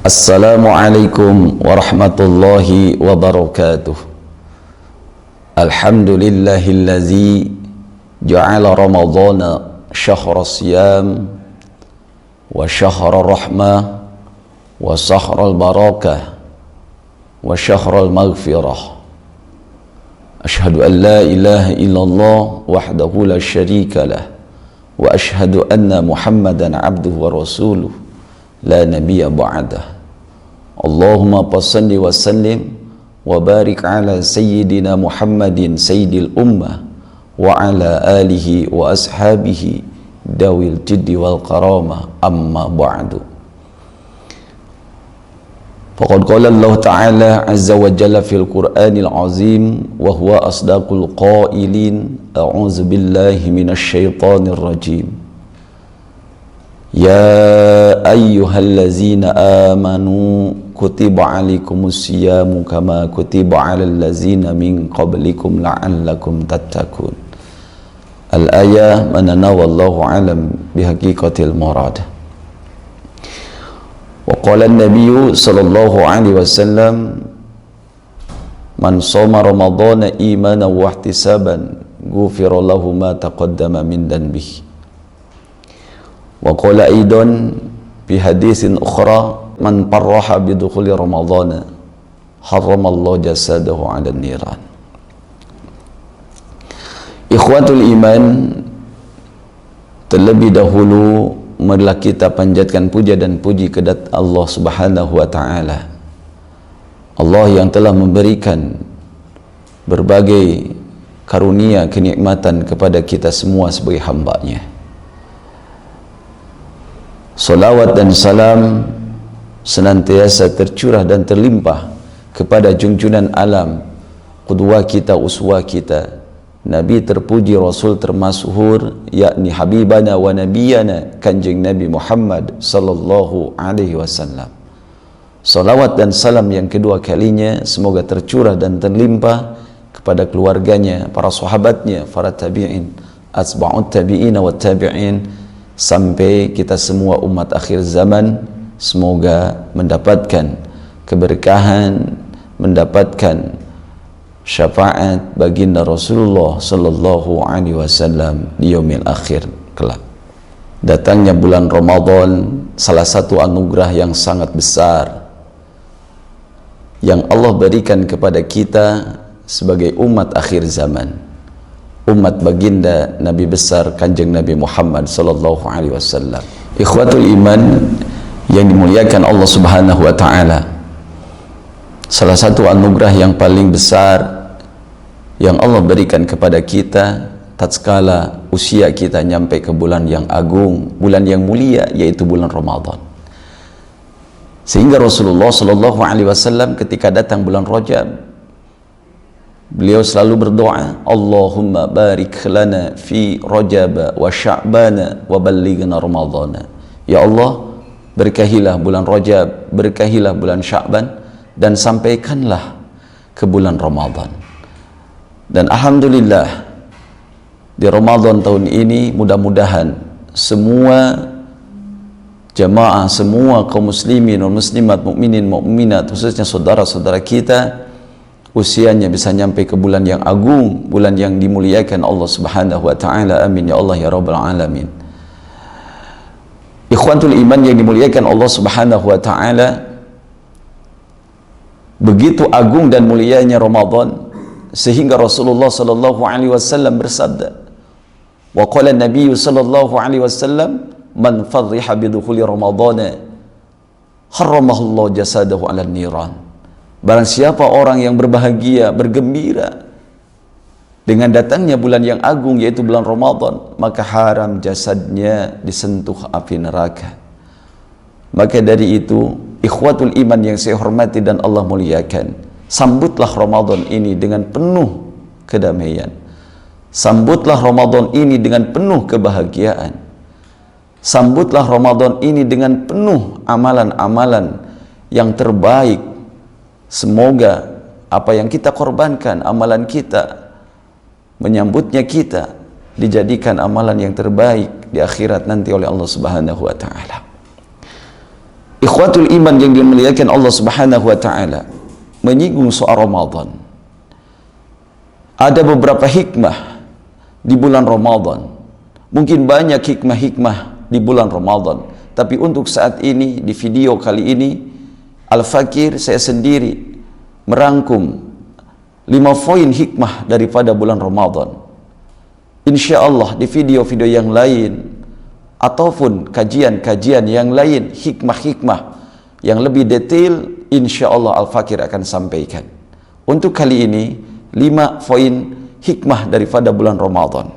Assalamualaikum warahmatullahi wabarakatuh. Alhamdulillahillazi ja'ala ramadhana syahra siyam wa syahra rahmah wa syahra barakah wa syahra maghfirah. Ashhadu an la ilaha illallah wahdahu la syarika lah wa ashhadu anna Muhammadan abduhu wa rasuluh la nabiyya ba'dah. Allahumma salli wa sallim wa barik ala sayyidina Muhammadin sayyidil ummah wa ala alihi wa ashabihi dawil jiddi wal karamah, amma ba'du. Faqad qala Allah ta'ala azza wa jalla fil Qur'anil azim wa huwa asdaqul qailin, a'udzu billahi minasy syaithanir rajim. Ya ayyuhallazina amanu kutiba alaikumus siyamu kama kutiba alal ladzina min qablikum la'allakum tattaqun. Al-ayah manana wallahu alam bihaqiqatil murad. Wa qala an-nabiy sallallahu alaihi wasallam man shoma ramadhana imanan wa ihtisaban ghufira lahu ma taqaddama min dhanbihi. Wa qala aidan fi hadisin ukhra man parraha bidukhuli ramadhana haramallahu jasadahu 'ala niran. Ikhwatul iman, terlebih dahulu marilah kita panjatkan puja dan puji kepada Allah Subhanahu wa taala. Allah yang telah memberikan berbagai karunia kenikmatan kepada kita semua sebagai hamba-Nya. Salawat dan salam senantiasa tercurah dan terlimpah kepada junjungan alam, qudwah kita, uswah kita, Nabi terpuji, Rasul termasyhur, yakni habibana wa nabiyana, Kanjeng Nabi Muhammad sallallahu alaihi wasallam. Salawat dan salam yang kedua kalinya semoga tercurah dan terlimpah kepada keluarganya, para sahabatnya, para tabi'in, asba'ut tabi'ina wa tabi'in, sampai kita semua umat akhir zaman semoga mendapatkan keberkahan, mendapatkan syafaat baginda Rasulullah sallallahu alaihi wasallam di yaumil akhir kelak. Datangnya bulan Ramadan salah satu anugerah yang sangat besar yang Allah berikan kepada kita sebagai umat akhir zaman, umat baginda Nabi besar Kanjeng Nabi Muhammad sallallahu alaihi wasallam. Ikhwatul iman yang dimuliakan Allah Subhanahu wa taala, salah satu anugerah yang paling besar yang Allah berikan kepada kita tatkala usia kita nyampe ke bulan yang agung, bulan yang mulia, yaitu bulan Ramadan. Sehingga Rasulullah sallallahu alaihi wasallam ketika datang bulan Rajab, beliau selalu berdoa, Allahumma barik lana fi Rajab wa Sya'ban wa ballighna Ramadhana. Ya Allah, berkahilah bulan Rajab, berkahilah bulan Sya'ban, dan sampaikanlah ke bulan Ramadan. Dan alhamdulillah di Ramadan tahun ini mudah-mudahan semua jamaah, semua kaum muslimin dan muslimat, mukminin mukminat, khususnya saudara-saudara kita, usianya bisa nyampe ke bulan yang agung, bulan yang dimuliakan Allah Subhanahu wa taala. Amin ya Allah ya rabbal alamin. Ikhwatul iman yang dimuliakan Allah Subhanahu wa taala, begitu agung dan mulianya Ramadan sehingga Rasulullah sallallahu alaihi wasallam bersabda, wa qala an-nabiy sallallahu alaihi wasallam man fadhiha bidukhuli ramadhana harramallahu jasadahu 'ala niran. Barang siapa orang yang berbahagia, bergembira dengan datangnya bulan yang agung yaitu bulan Ramadan, maka haram jasadnya disentuh api neraka. Maka dari itu, ikhwatul iman yang saya hormati dan Allah muliakan, sambutlah Ramadan ini dengan penuh kedamaian. Sambutlah Ramadan ini dengan penuh kebahagiaan. Sambutlah Ramadan ini dengan penuh amalan-amalan yang terbaik. Semoga apa yang kita korbankan, amalan kita, menyambutnya kita, dijadikan amalan yang terbaik di akhirat nanti oleh Allah Subhanahu wa taala. Ikhwatul iman yang dimuliakan Allah Subhanahu wa taala, menyinggung soal Ramadan. Ada beberapa hikmah di bulan Ramadan. Mungkin banyak hikmah-hikmah di bulan Ramadan, tapi untuk saat ini di video kali ini Al-Fakir saya sendiri merangkum 5 poin hikmah daripada bulan Ramadan. Insya Allah di video-video yang lain ataupun kajian-kajian yang lain, hikmah-hikmah yang lebih detail, insya Allah Al-Fakir akan sampaikan. Untuk kali ini 5 poin hikmah daripada bulan Ramadan.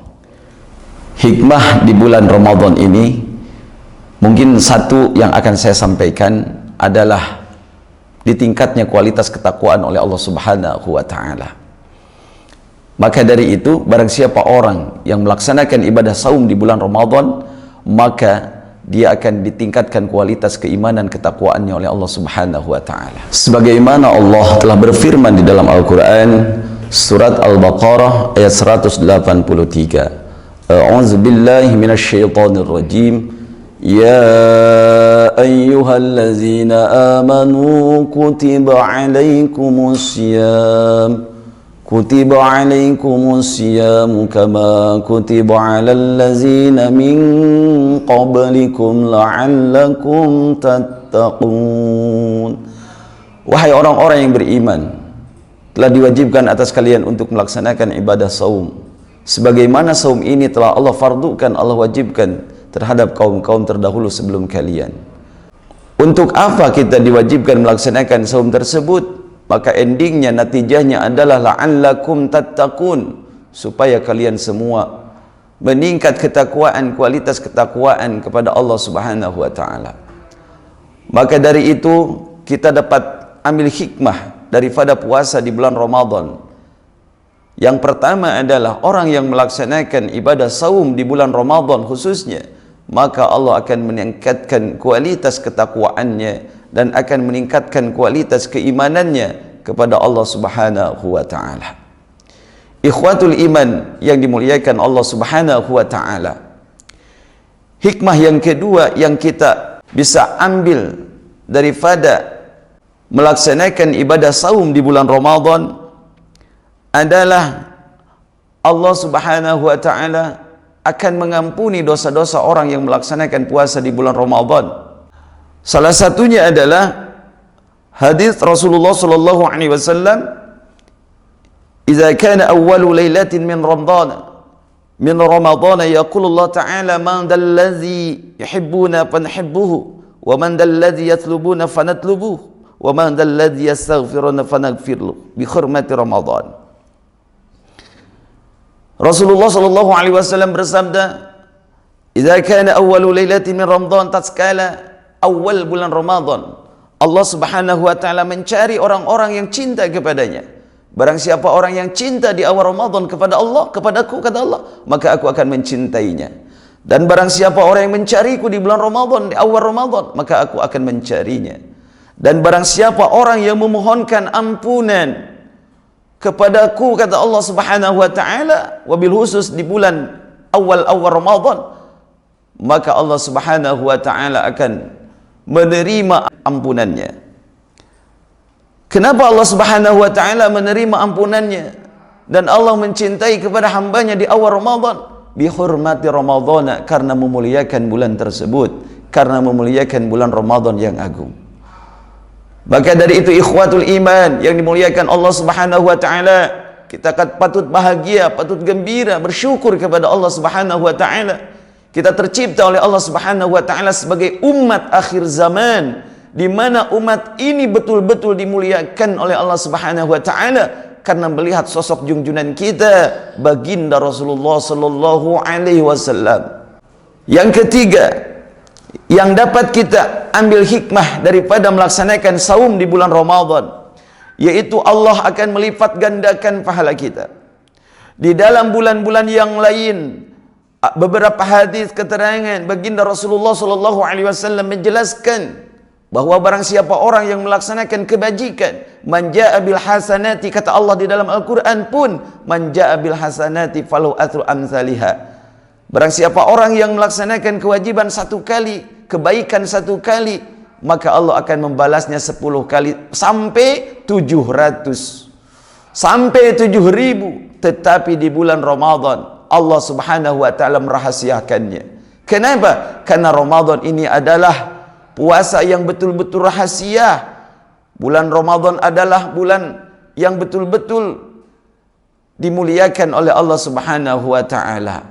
Hikmah di bulan Ramadan ini, mungkin satu yang akan saya sampaikan adalah ditingkatnya kualitas ketakwaan oleh Allah Subhanahu wa taala. Maka dari itu, barang siapa orang yang melaksanakan ibadah saum di bulan Ramadan, maka dia akan ditingkatkan kualitas keimanan ketakwaannya oleh Allah Subhanahu wa taala. Sebagaimana Allah telah berfirman di dalam Al-Qur'an surat Al-Baqarah ayat 183. A'udzu billahi minasyaitonir rajim. Ya ayyuhallazina amanu kutiba alaikumus siyam kama kutiba alal ladzina min qablikum la'allakum tattaqun. Wahai orang-orang yang beriman, telah diwajibkan atas kalian untuk melaksanakan ibadah saum sebagaimana saum ini telah Allah fardukan, Allah wajibkan terhadap kaum-kaum terdahulu sebelum kalian. Untuk apa kita diwajibkan melaksanakan saum tersebut? Maka endingnya, natijahnya adalah la'allakum tattaqun, supaya kalian semua meningkat ketakwaan, kualitas ketakwaan kepada Allah Subhanahu wa taala. Maka dari itu kita dapat ambil hikmah daripada puasa di bulan Ramadan. Yang pertama adalah orang yang melaksanakan ibadah saum di bulan Ramadan khususnya, maka Allah akan meningkatkan kualitas ketakwaannya dan akan meningkatkan kualitas keimanannya kepada Allah Subhanahu wa taala. Ikhwatul iman yang dimuliakan Allah Subhanahu wa taala. Hikmah yang kedua yang kita bisa ambil daripada melaksanakan ibadah saum di bulan Ramadan adalah Allah Subhanahu wa taala akan mengampuni dosa-dosa orang yang melaksanakan puasa di bulan Ramadan. Salah satunya adalah hadis Rasulullah sallallahu alaihi wasallam, "Idza kana awwalu lailatin min Ramadan yaqulu Allah ta'ala man dalladzi yuhibbuna fanhibbuhu wa man dalladzi yatlubuna fanatlubuhu wa man dalladzi yastaghfiruna fanaghfirlu bi hurmati Ramadan." Rasulullah sallallahu alaihi wasallam bersabda, "Idza kana awwalu lailatin min Ramadan," tatkala awal bulan Ramadan, Allah Subhanahu wa taala mencari orang-orang yang cinta kepadanya. Barang siapa orang yang cinta di awal Ramadan kepada Allah, kepadaku kata Allah, maka aku akan mencintainya. Dan barang siapa orang yang mencariku di bulan Ramadan, di awal Ramadan, maka aku akan mencarinya. Dan barang siapa orang yang memohonkan ampunan kepadaku kata Allah Subhanahu wa taala, wabil khusus di bulan awal-awal Ramadan, maka Allah Subhanahu wa taala akan menerima ampunannya. Kenapa Allah Subhanahu wa taala menerima ampunannya dan Allah mencintai kepada hambanya di awal Ramadan? Bi hurmati Ramadhan, karena memuliakan bulan tersebut, karena memuliakan bulan Ramadan yang agung. Maka dari itu ikhwatul iman yang dimuliakan Allah Subhanahu wa taala, kita patut bahagia, patut gembira, bersyukur kepada Allah Subhanahu wa taala. Kita tercipta oleh Allah Subhanahu wa taala sebagai umat akhir zaman, di mana umat ini betul-betul dimuliakan oleh Allah Subhanahu wa taala karena melihat sosok junjungan kita, baginda Rasulullah sallallahu alaihi wasallam. Yang ketiga, yang dapat kita ambil hikmah daripada melaksanakan saum di bulan Ramadan, yaitu Allah akan melipat gandakan pahala kita. Di dalam bulan-bulan yang lain, beberapa hadis keterangan baginda Rasulullah sallallahu alaihi wasallam menjelaskan bahwa barang siapa orang yang melaksanakan kebajikan, man jaa bil hasanati, kata Allah di dalam Al-Qur'an pun, man jaa bil hasanati falahu athru amsalihha. Barang siapa orang yang melaksanakan kewajiban satu kali, kebaikan satu kali, maka Allah akan membalasnya 10 kali sampai 700, sampai 7.000. Tetapi di bulan Ramadan Allah Subhanahu wa taala merahasiakannya. Kenapa? Karena Ramadan ini adalah puasa yang betul-betul rahasia. Bulan Ramadan adalah bulan yang betul-betul dimuliakan oleh Allah Subhanahu wa taala.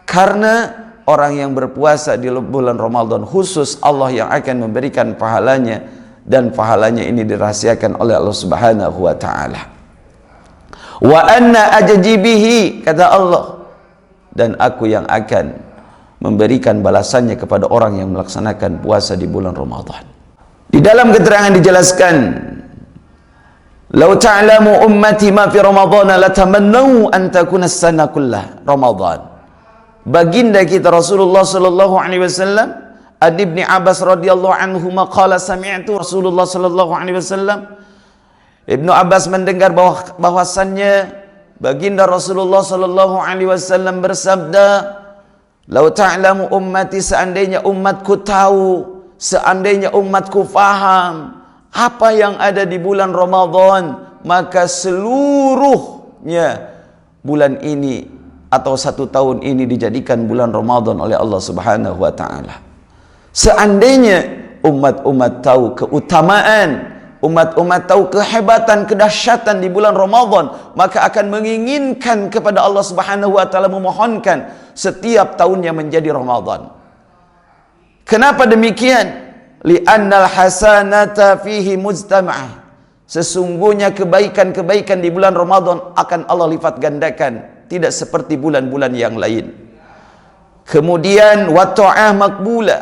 Karena orang yang berpuasa di bulan Ramadan khusus Allah yang akan memberikan pahalanya, dan pahalanya ini dirahasiakan oleh Allah Subhanahu wa taala. Wa anna ajjibihi, kata Allah, dan aku yang akan memberikan balasannya kepada orang yang melaksanakan puasa di bulan Ramadan. Di dalam keterangan dijelaskan, "Lau ta'lamu ummati ma fi Ramadan latamannau an takuna as-sana kullah Ramadan." Baginda kita Rasulullah sallallahu alaihi wasallam, Ad Ibn Abbas radhiyallahu anhu qala sami'tu Rasulullah sallallahu alaihi wasallam, Ibnu Abbas mendengar bahwasannya baginda Rasulullah sallallahu alaihi wasallam bersabda, "Lau ta'lamu ummati, seandainya umatku tahu, seandainya umatku faham apa yang ada di bulan Ramadan, maka seluruhnya bulan ini atau 1 tahun ini dijadikan bulan Ramadan oleh Allah Subhanahu wa taala." Seandainya umat-umat tahu keutamaan, umat-umat tahu kehebatan, kedahsyatan di bulan Ramadan, maka akan menginginkan kepada Allah Subhanahu wa taala, memohonkan setiap tahunnya menjadi Ramadan. Kenapa demikian? Li'annal hasanata fihi mujtama'ah. Sesungguhnya kebaikan-kebaikan di bulan Ramadan akan Allah lipat gandakan, tidak seperti bulan-bulan yang lain. Kemudian wa ta'ah makbulah,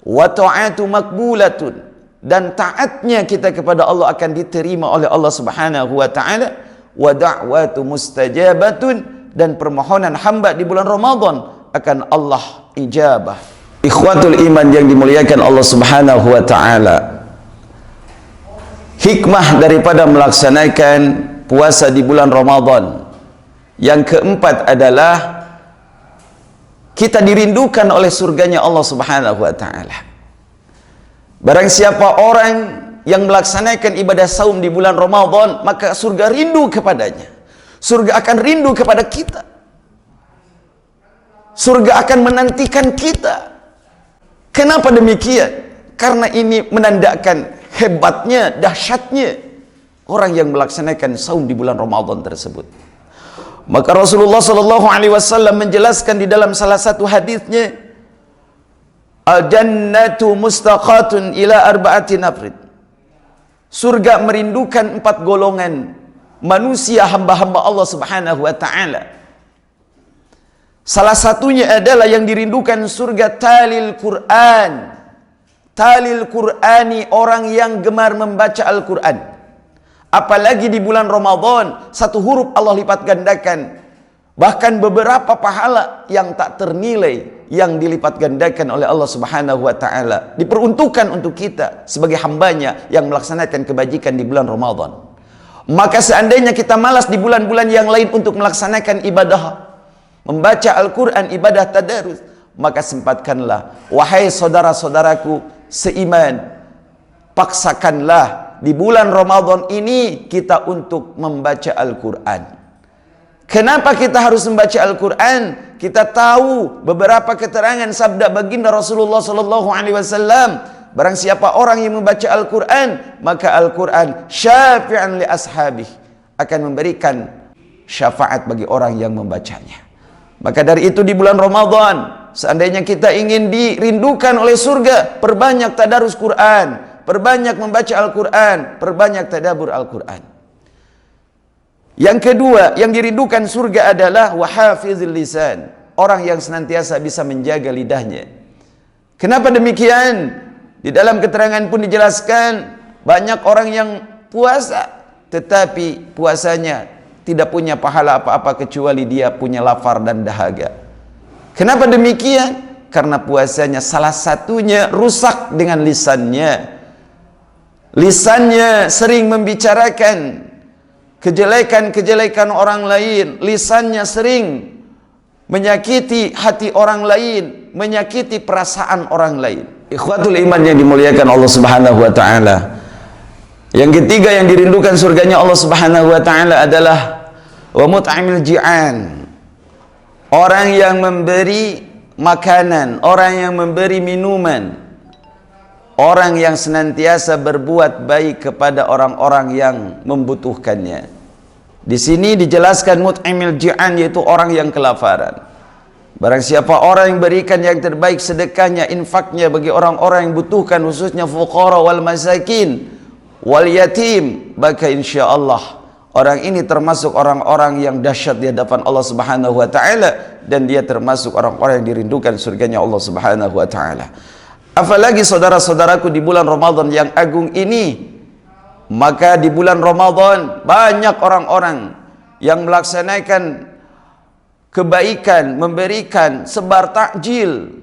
wa ta'atu makbulatun, dan taatnya kita kepada Allah akan diterima oleh Allah Subhanahu wa taala. Wa da'watu mustajabatun, dan permohonan hamba di bulan Ramadan akan Allah ijabah. Ikhwatul iman yang dimuliakan Allah Subhanahu wa taala, hikmah daripada melaksanakan puasa di bulan Ramadan yang keempat adalah kita dirindukan oleh surganya Allah Subhanahu wa taala. Barang siapa orang yang melaksanakan ibadah saum di bulan Ramadan, maka surga rindu kepadanya. Surga akan rindu kepada kita. Surga akan menantikan kita. Kenapa demikian? Karena ini menandakan hebatnya, dahsyatnya orang yang melaksanakan saum di bulan Ramadan tersebut. Maka Rasulullah sallallahu alaihi wasallam menjelaskan di dalam salah satu hadisnya, "Al-jannatu mustaqatun ila arba'ati nafrid." Surga merindukan 4 golongan manusia, hamba-hamba Allah Subhanahu wa taala. Salah satunya adalah yang dirindukan surga talil Quran. Talil Qurani, orang yang gemar membaca Al-Quran. Apalagi di bulan Ramadan, 1 huruf Allah lipat gandakan. Bahkan beberapa pahala yang tak ternilai yang dilipat gandakan oleh Allah Subhanahu wa taala diperuntukkan untuk kita sebagai hambanya yang melaksanakan kebajikan di bulan Ramadan. Maka seandainya kita malas di bulan-bulan yang lain untuk melaksanakan ibadah membaca Al-Quran, ibadah tadarus, maka sempatkanlah, wahai saudara-saudaraku seiman, paksakanlah di bulan Ramadan ini kita untuk membaca Al-Quran. Kenapa kita harus membaca Al-Quran? Kita tahu beberapa keterangan sabda baginda Rasulullah sallallahu alaihi wasallam, barang siapa orang yang membaca Al-Quran, maka Al-Quran syafi'an li ashabih, akan memberikan syafaat bagi orang yang membacanya. Maka dari itu di bulan Ramadan, seandainya kita ingin dirindukan oleh surga, perbanyak tadarus Quran, perbanyak membaca Al-Quran, perbanyak tadabbur Al-Quran. Yang kedua, yang dirindukan surga adalah wahafizil lisan, orang yang senantiasa bisa menjaga lidahnya. Kenapa demikian? Di dalam keterangan pun dijelaskan, banyak orang yang puasa, tetapi puasanya tidak punya pahala apa-apa kecuali dia punya lapar dan dahaga. Kenapa demikian? Karena puasanya salah satunya rusak dengan lisannya. Lisannya sering membicarakan kejelekan-kejelekan orang lain. Lisannya sering menyakiti hati orang lain, menyakiti perasaan orang lain. Ikhwatul iman yang dimuliakan Allah Subhanahu wa taala. Yang ketiga yang dirindukan surganya Allah Subhanahu wa taala adalah wa mut'imil ji'an. Orang yang memberi makanan, orang yang memberi minuman, orang yang senantiasa berbuat baik kepada orang-orang yang membutuhkannya. Di sini dijelaskan mut'imil ji'an, yaitu orang yang kelaparan. Barang siapa orang yang berikan yang terbaik sedekahnya, infaknya bagi orang-orang yang butuhkan, khususnya fuqara wal masakin wal yatim, maka insyaallah orang ini termasuk orang-orang yang dahsyat di hadapan Allah Subhanahu wa taala, dan dia termasuk orang-orang yang dirindukan surganya Allah Subhanahu wa taala. Apalagi saudara-saudaraku, di bulan Ramadan yang agung ini, maka di bulan Ramadan banyak orang-orang yang melaksanakan kebaikan, memberikan, sebar takjil,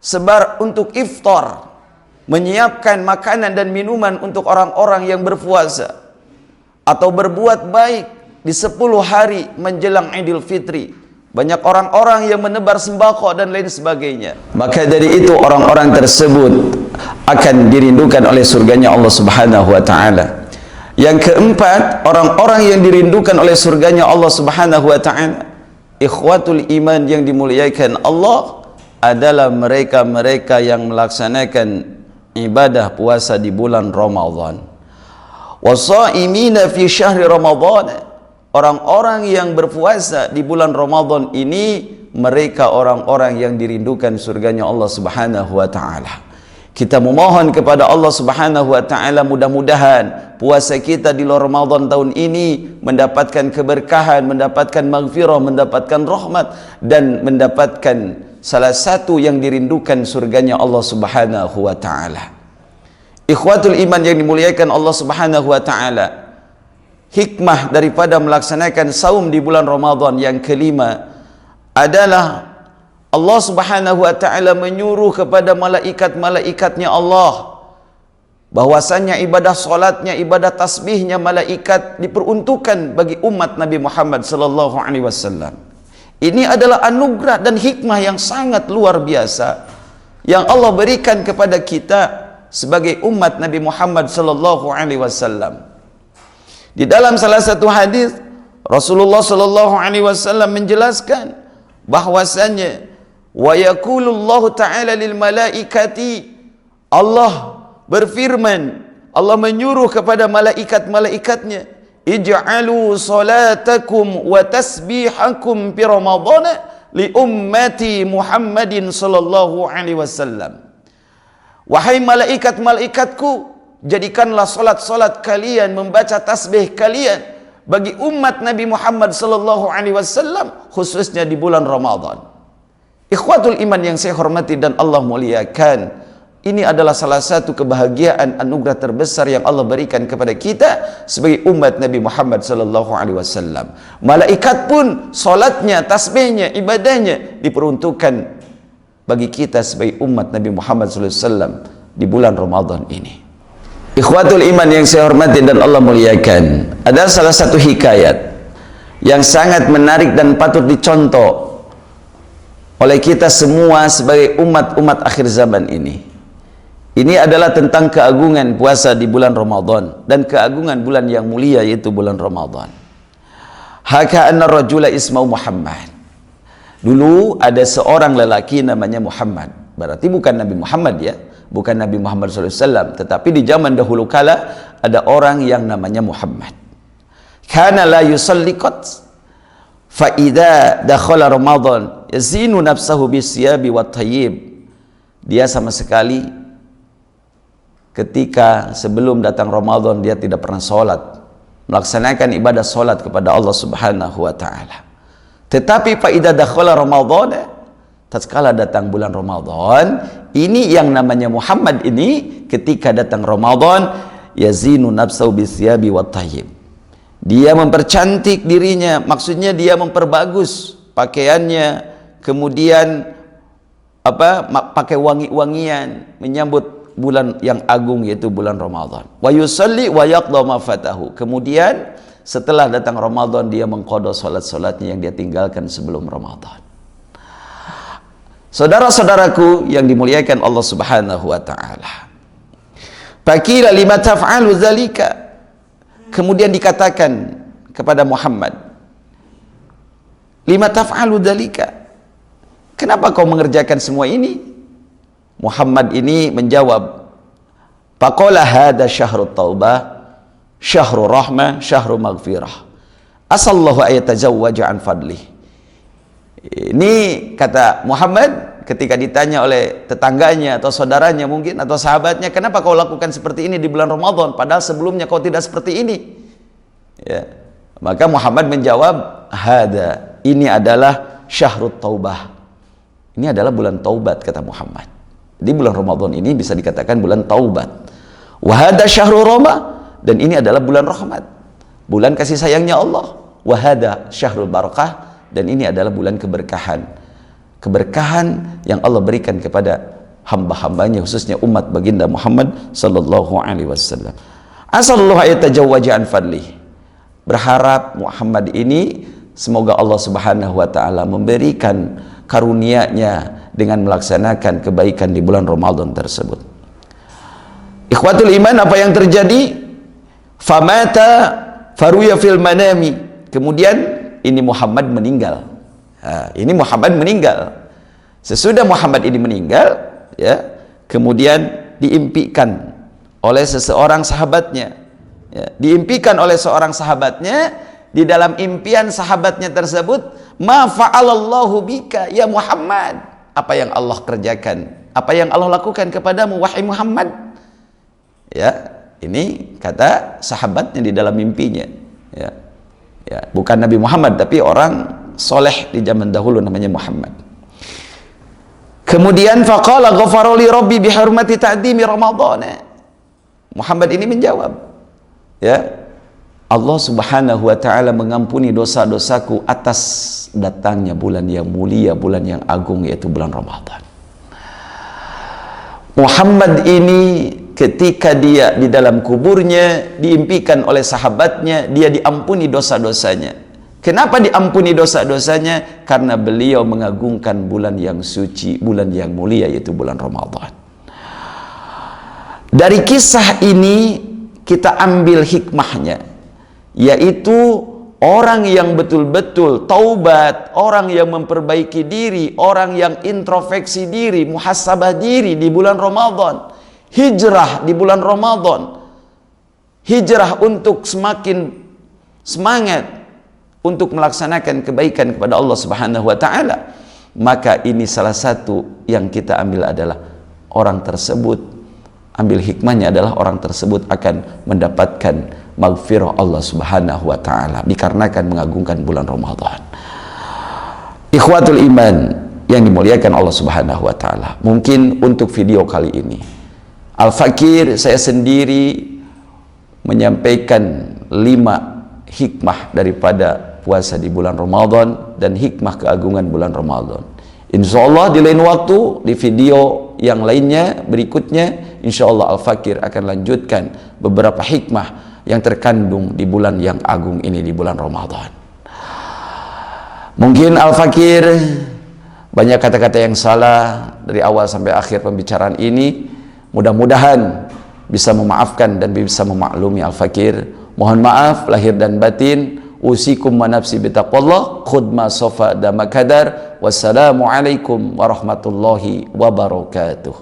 sebar untuk iftar, menyiapkan makanan dan minuman untuk orang-orang yang berpuasa, atau berbuat baik di 10 hari menjelang Idul Fitri. Banyak orang-orang yang menebar sembako dan lain sebagainya. Maka dari itu orang-orang tersebut akan dirindukan oleh surganya Allah Subhanahu wa taala. Yang keempat, orang-orang yang dirindukan oleh surganya Allah Subhanahu wa taala, ikhwatul iman yang dimuliakan Allah, adalah mereka-mereka yang melaksanakan ibadah puasa di bulan Ramadan. Wasaimina fi syahri Ramadan. Orang-orang yang berpuasa di bulan Ramadan ini, mereka orang-orang yang dirindukan surganya Allah Subhanahu wa taala. Kita memohon kepada Allah Subhanahu wa taala, mudah-mudahan puasa kita di Ramadan tahun ini mendapatkan keberkahan, mendapatkan maghfirah, mendapatkan rahmat, dan mendapatkan salah satu yang dirindukan surganya Allah Subhanahu wa taala. Ikhwatul iman yang dimuliakan Allah Subhanahu wa taala, hikmah daripada melaksanakan saum di bulan Ramadan yang kelima adalah Allah Subhanahu wa taala menyuruh kepada malaikat-malaikatnya Allah bahwasanya ibadah solatnya, ibadah tasbihnya malaikat diperuntukkan bagi umat Nabi Muhammad sallallahu alaihi wasallam. Ini adalah anugerah dan hikmah yang sangat luar biasa yang Allah berikan kepada kita sebagai umat Nabi Muhammad sallallahu alaihi wasallam. Di dalam salah satu hadis Rasulullah sallallahu alaihi wasallam menjelaskan bahwasanya wa yaqulullahu ta'ala lil malaikati, Allah berfirman, Allah menyuruh kepada malaikat-malaikatnya, ij'alu salatakum wa tasbihakum fi ramadhan li ummati Muhammadin sallallahu alaihi wasallam. Wahai malaikat-malaikatku, jadikanlah salat-salat kalian, membaca tasbih kalian bagi umat Nabi Muhammad sallallahu alaihi wasallam, khususnya di bulan Ramadan. Ikhwatul iman yang saya hormati dan Allah muliakan, ini adalah salah satu kebahagiaan anugerah terbesar yang Allah berikan kepada kita sebagai umat Nabi Muhammad sallallahu alaihi wasallam. Malaikat pun salatnya, tasbihnya, ibadahnya diperuntukkan bagi kita sebagai umat Nabi Muhammad sallallahu alaihi wasallam di bulan Ramadan ini. Ikhwatul iman yang saya hormati dan Allah muliakan, ada salah satu hikayat yang sangat menarik dan patut dicontoh oleh kita semua sebagai umat-umat akhir zaman ini. Ini adalah tentang keagungan puasa di bulan Ramadan dan keagungan bulan yang mulia, yaitu bulan Ramadan. Haka anna rajula ismau Muhammad. Dulu ada seorang lelaki namanya Muhammad. Berarti bukan Nabi Muhammad ya, bukan Nabi Muhammad SAW, tetapi di zaman dahulu kala ada orang yang namanya Muhammad. Kana la yusalli qat, fa idza dakhala Ramadan yazinu nafsahu bisiyabi wat tayyib. Dia sama sekali ketika sebelum datang Ramadan dia tidak pernah sholat, melaksanakan ibadah sholat kepada Allah Subhanahu wa taala. Tetapi fa idza dakhala Ramadan, tatkala datang bulan Ramadan, ini yang namanya Muhammad ini ketika datang Ramadan yazinu nafsahu bisiyabi wat tayyib. Dia mempercantik dirinya, maksudnya dia memperbagus pakaiannya, kemudian pakai wangi-wangian menyambut bulan yang agung, yaitu bulan Ramadan. Wa yusalli wa yaqda ma fatahu. Kemudian setelah datang Ramadan dia mengqada salat-salatnya yang dia tinggalkan sebelum Ramadan. Saudara-saudaraku yang dimuliakan Allah Subhanahu wa taala. Faqila lima taf'alu dzalika. Kemudian dikatakan kepada Muhammad, lima taf'alu dzalika. Kenapa kau mengerjakan semua ini? Muhammad ini menjawab, faqala hadza syahrut taubah, syahrul rahmah, syahrul maghfirah. Asallahu ayatazawwaja an fadlih. Ini kata Muhammad ketika ditanya oleh tetangganya atau saudaranya mungkin atau sahabatnya, kenapa kau lakukan seperti ini di bulan Ramadan padahal sebelumnya kau tidak seperti ini? Ya. Maka Muhammad menjawab, hada, ini adalah syahrut taubah. Ini adalah bulan taubat, kata Muhammad. Di bulan Ramadan ini bisa dikatakan bulan taubat. Wa hada syahrul rahmah, dan ini adalah bulan rahmat, bulan kasih sayangnya Allah. Wa hada syahrul barakah, dan ini adalah bulan keberkahan. Keberkahan yang Allah berikan kepada hamba-hambanya, khususnya umat baginda Muhammad sallallahu alaihi wasallam. Asallallahu ayatajawwaja an fadlih. Berharap Muhammad ini semoga Allah Subhanahu wa taala memberikan karunia-Nya dengan melaksanakan kebaikan di bulan Ramadan tersebut. Ikhwatul iman, apa yang terjadi? Famata faruya fil manami. Kemudian ini Muhammad meninggal. Ini Muhammad meninggal. Sesudah Muhammad ini meninggal, ya, kemudian diimpikan oleh seseorang sahabatnya. Ya, diimpikan oleh seorang sahabatnya. Di dalam impian sahabatnya tersebut, ma fa'alallahu bika ya Muhammad. Apa yang Allah kerjakan? Apa yang Allah lakukan kepadamu wahai Muhammad? Ya, ini kata sahabatnya di dalam mimpinya. Ya. Ya, bukan Nabi Muhammad tapi orang soleh di zaman dahulu namanya Muhammad. Kemudian faqala ghafara li rabbi bihurmati ta'dimi ramadhana. Muhammad ini menjawab, ya, Allah Subhanahu wa taala mengampuni dosa-dosaku atas datangnya bulan yang mulia, bulan yang agung, yaitu bulan Ramadan. Muhammad ini ketika dia di dalam kuburnya diimpikan oleh sahabatnya, dia diampuni dosa-dosanya. Kenapa diampuni dosa-dosanya? Karena beliau mengagungkan bulan yang suci, bulan yang mulia, yaitu bulan Ramadan. Dari kisah ini kita ambil hikmahnya, yaitu orang yang betul-betul taubat, orang yang memperbaiki diri, orang yang introspeksi diri, muhasabah diri di bulan Ramadan, hijrah di bulan Ramadan, hijrah untuk semakin semangat untuk melaksanakan kebaikan kepada Allah Subhanahu wa taala. Maka ini salah satu yang kita ambil adalah orang tersebut, ambil hikmahnya adalah orang tersebut akan mendapatkan maghfirah Allah Subhanahu wa taala dikarenakan mengagungkan bulan Ramadan. Ikhwatul iman yang dimuliakan Allah Subhanahu wa taala, mungkin untuk video kali ini Al-Fakir saya sendiri menyampaikan 5 hikmah daripada puasa di bulan Ramadan dan hikmah keagungan bulan Ramadan. Insya Allah di lain waktu, di video yang lainnya berikutnya, insya Allah Al-Fakir akan lanjutkan beberapa hikmah yang terkandung di bulan yang agung ini, di bulan Ramadan. Mungkin Al-Fakir banyak kata-kata yang salah dari awal sampai akhir pembicaraan ini. Mudah-mudahan bisa memaafkan dan bisa memaklumi Al-Fakir. Mohon maaf lahir dan batin. Usikum wa nafsi bitaqwallah, khud ma sofa dama kadar. Wassalamualaikum warahmatullahi wabarakatuh.